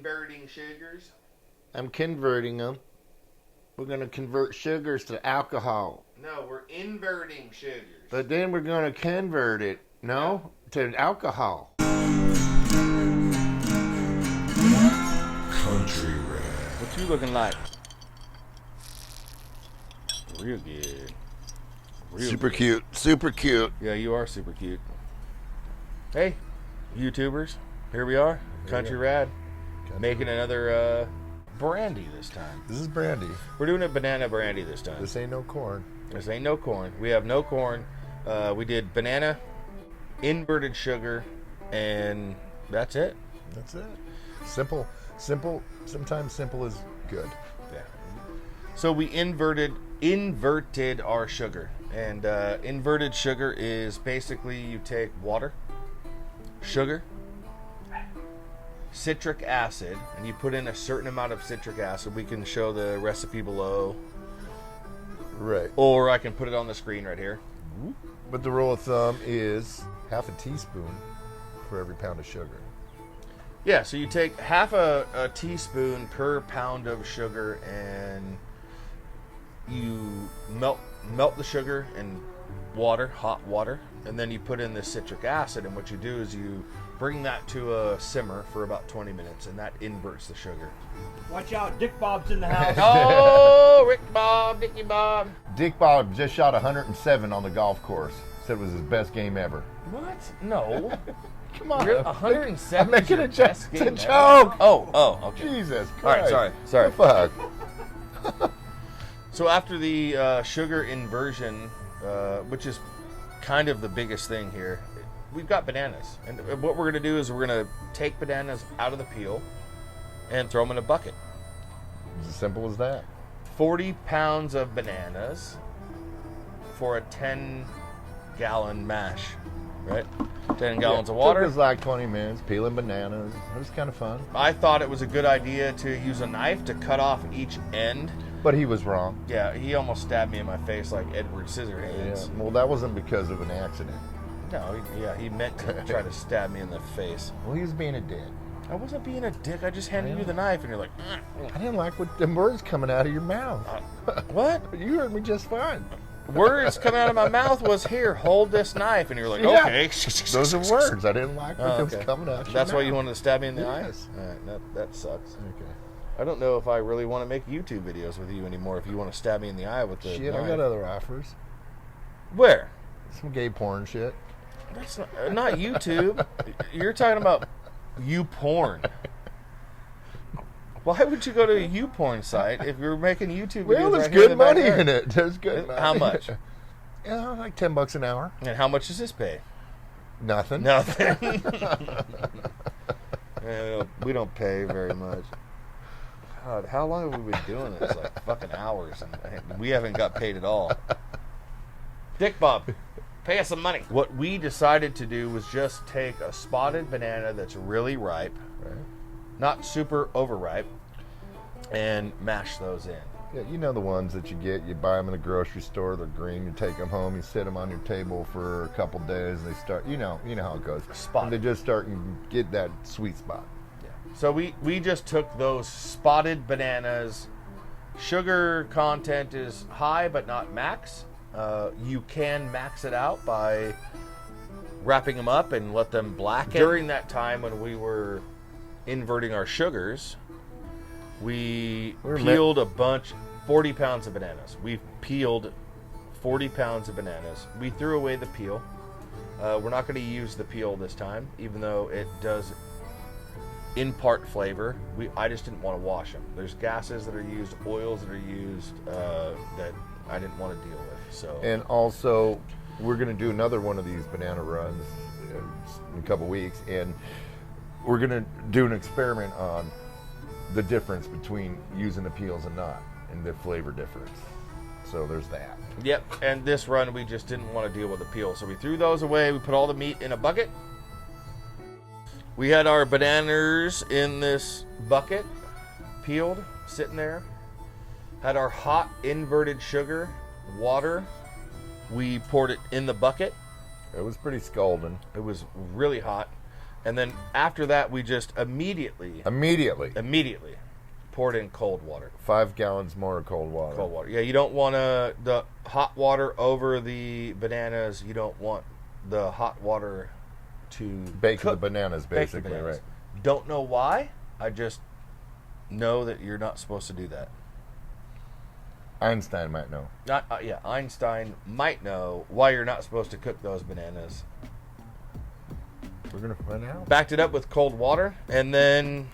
inverting sugars. I'm converting them. We're going to convert sugars to alcohol. No, we're inverting sugars. But then we're going to convert it, to alcohol. Country Red. What you looking like? Real good. Super cute. Super cute. Yeah, you are super cute. Hey, YouTubers. Here we are. Country Rad. Making another brandy this time. This is brandy. We're doing a banana brandy this time. This ain't no corn. This ain't no corn. We have no corn. We did banana, inverted sugar, and that's it. That's it. Simple. Simple. Sometimes simple is good. Yeah. So we inverted our sugar. And inverted sugar is basically you take water, sugar, citric acid, and you put in a certain amount of citric acid. We can show the recipe below. Right. Or I can put it on the screen right here. But the rule of thumb is half a teaspoon for every pound of sugar. Yeah, so you take half a teaspoon per pound of sugar and you melt the sugar in water, hot water, and then you put in the citric acid, and what you do is you bring that to a simmer for about 20 minutes, and that inverts the sugar. Watch out, Dick Bob's in the house. Oh, Rick Bob, Dickie Bob. Dick Bob just shot 107 on the golf course. Said it was his best game ever. What? No. Come on. Really? 107 I'm making is a your joke. best It's a game joke. ever? Oh, okay. Jesus All right, Christ. sorry. Fuck. So after the sugar inversion, which is kind of the biggest thing here, we've got bananas. And what we're going to do is we're going to take bananas out of the peel and throw them in a bucket. It's as simple as that. 40 pounds of bananas for a 10-gallon mash, right? 10 gallons of water. Took us like 20 minutes peeling bananas. It was kind of fun. I thought it was a good idea to use a knife to cut off each end. But he was wrong. Yeah, he almost stabbed me in my face like Edward Scissorhands. Yeah. Well, that wasn't because of an accident. No, he meant to try to stab me in the face. Well, he was being a dick. I wasn't being a dick. I just handed you the knife, and you're like, I didn't like what the words coming out of your mouth. what? You heard me just fine. Words coming out of my mouth was, here, hold this knife. And you're like, Yeah. okay. Those are words. I didn't like what Oh, was okay. coming out. That's your why you mouth. wanted to stab me in the Yes. eye? All right, that sucks. Okay. I don't know if I really want to make YouTube videos with you anymore if you want to stab me in the eye with the Shit, knife. I got other offers. Where? Some gay porn shit. That's not YouTube. You're talking about YouPorn. Why would you go to a YouPorn site if you're making YouTube videos? Well, there's right here in good the money backyard? in it. There's good money. How much? Yeah, like $10 an hour. And how much does this pay? Nothing. Nothing. Yeah, we don't pay very much. God, how long have we been doing this? Like fucking hours, and we haven't got paid at all. Dick Bob, pay us some money. What we decided to do was just take a spotted banana that's really ripe, Right. not super overripe, and mash those in. Yeah, you know the ones that you get. You buy them in the grocery store. They're green. You take them home. You sit them on your table for a couple days. And they start. You know how it goes. Spotted. And they just start and get that sweet spot. So we just took those spotted bananas. Sugar content is high, but not max. You can max it out by wrapping them up and let them blacken. During that time when we were inverting our sugars, we peeled 40 pounds of bananas. We peeled 40 pounds of bananas. We threw away the peel. We're not going to use the peel this time, even though it does impart flavor. I just didn't want to wash them. There's gases that are used, oils that are used that I didn't want to deal with. So And also, we're going to do another one of these banana runs in a couple weeks, and we're going to do an experiment on the difference between using the peels and not, and the flavor difference. So there's that. Yep, and this run we just didn't want to deal with the peel, so we threw those away. We put all the meat in a bucket. We had our bananas in this bucket, peeled, sitting there. Had our hot inverted sugar, water. We poured it in the bucket. It was pretty scalding. It was really hot. And then after that, we just immediately poured in cold water. 5 gallons more of cold water. Cold water. Yeah, you don't want the hot water over the bananas. You don't want the hot water to Bake cook. the bananas, Bake the basically, bananas. right? Don't know why. I just know that you're not supposed to do that. Einstein might know. Yeah, Einstein might know why you're not supposed to cook those bananas. We're going to find out. Backed it up with cold water, and then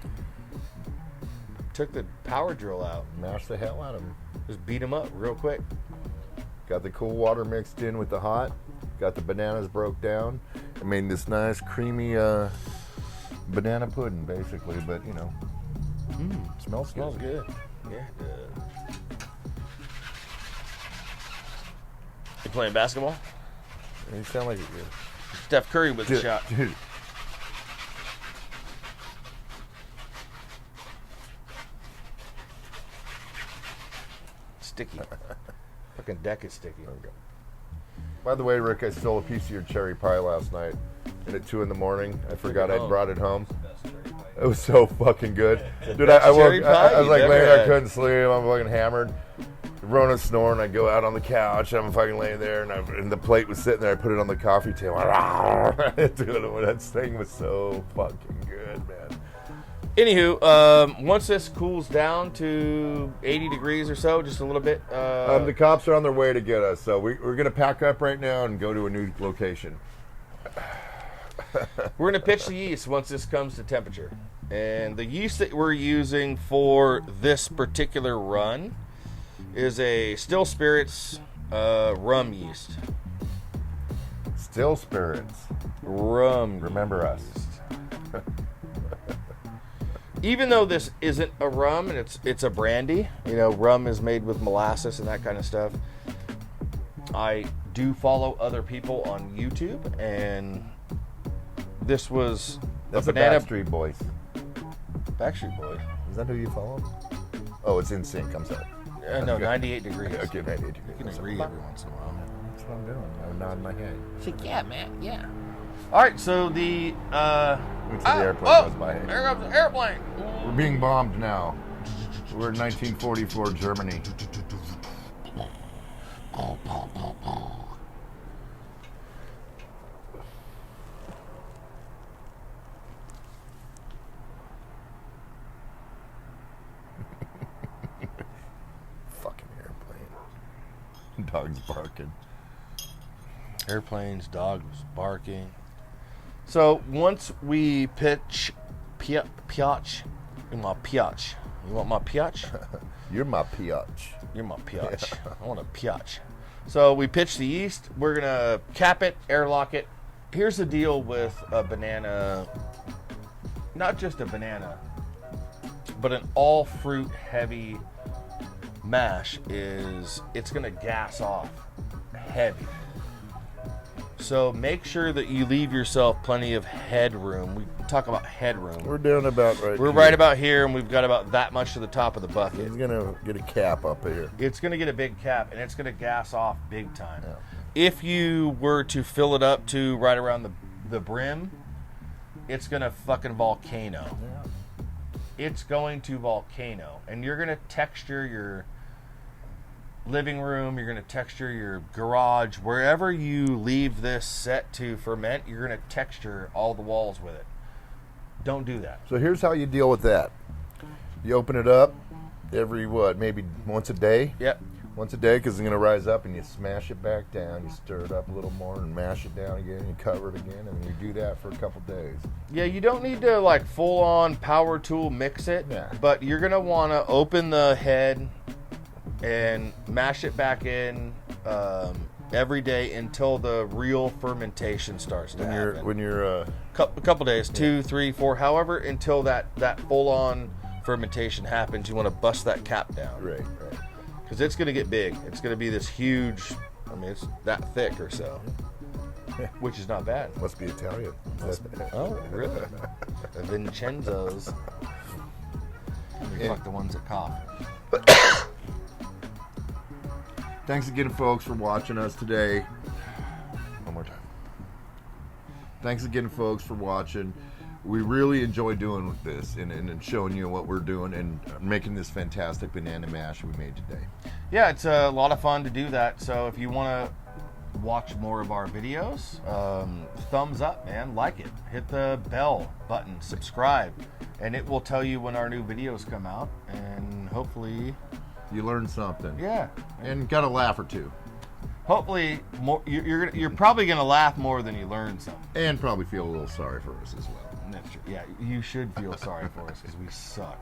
took the power drill out. Mash the hell out of them. Just beat them up real quick. Got the cool water mixed in with the hot. Got the bananas broke down. I made this nice creamy banana pudding, basically. But, you know, smells good. Yeah, it does. You playing basketball? You sound like it. Steph Curry with a shot. Dude. Sticky. Fucking deck is sticky. Okay. By the way, Rick, I stole a piece of your cherry pie last night. And at 2 a.m, I forgot I'd brought it home. It was so fucking good. Dude, I was like laying there, couldn't sleep. I'm fucking hammered. Rona's snoring. I go out on the couch. I'm fucking laying there, and the plate was sitting there. I put it on the coffee table. Dude, that thing was so fucking good, man. Anywho, once this cools down to 80 degrees or so, just a little bit. The cops are on their way to get us, so we're going to pack up right now and go to a new location. We're going to pitch the yeast once this comes to temperature. And the yeast that we're using for this particular run is a Still Spirits rum yeast. Still Spirits. Rum. Remember us. Even though this isn't a rum and it's a brandy, you know, rum is made with molasses and that kind of stuff. I do follow other people on YouTube, and this was That's a banana. Backstreet Boys. Backstreet Boys. Is that who you follow? Oh, it's In Sync. I'm sorry. No, 98 degrees. Okay, 98 degrees. You can agree every once in a while. That's what I'm doing. I'm nodding my head. She's like, yeah, man, yeah. All right, so the Wait till the airplane goes by. There comes the airplane. We're being bombed now. We're in 1944 Germany. Fucking airplane. Dog's barking. Airplanes, dogs barking. So once we pitch piach, you want my piach? You want my piach? You're my piach. You're my piach. I want a piach. So we pitch the yeast. We're gonna cap it, airlock it. Here's the deal with a banana, not just a banana, but an all fruit heavy mash is it's gonna gas off heavy. So make sure that you leave yourself plenty of headroom. We talk about headroom. We're doing about right. We're here. right about here, and we've got about that much to the top of the bucket. He's gonna get a cap up here. It's going to get a big cap, and it's going to gas off big time. Yeah. If you were to fill it up to right around the brim, it's going to fucking volcano. Yeah. It's going to volcano, and you're going to texture your living room, you're going to texture your garage, wherever you leave this set to ferment, you're going to texture all the walls with it. Don't do that. So here's how you deal with that. You open it up every maybe once a day. Yep. Once a day, because it's going to rise up, and you smash it back down. You stir it up a little more and mash it down again. You cover it again, and you do that for a couple days. Yeah, you don't need to like full on power tool mix it, Yeah. but you're going to want to open the head and mash it back in every day until the real fermentation starts to happen. When you're a couple days, 2, 3, 4, however, until that full-on fermentation happens, you want to bust that cap down. right. Because it's going to get big. It's going to be this huge, I mean, it's that thick or so, which is not bad. Must be Italian. Oh, really? The Vincenzo's. Yeah. Fuck the ones that cough. Thanks again, folks, for watching us today. One more time. Thanks again, folks, for watching. we really enjoy doing with this and showing you what we're doing and making this fantastic banana mash we made today. Yeah, it's a lot of fun to do that. So if you want to watch more of our videos, thumbs up, man, like it, hit the bell button, subscribe, and it will tell you when our new videos come out, and hopefully You learned something. yeah, And got a laugh or two. hopefully more, you're probably gonna laugh more than you learn something. And probably feel a little sorry for us as well. That's true. Yeah, you should feel sorry for us because we suck.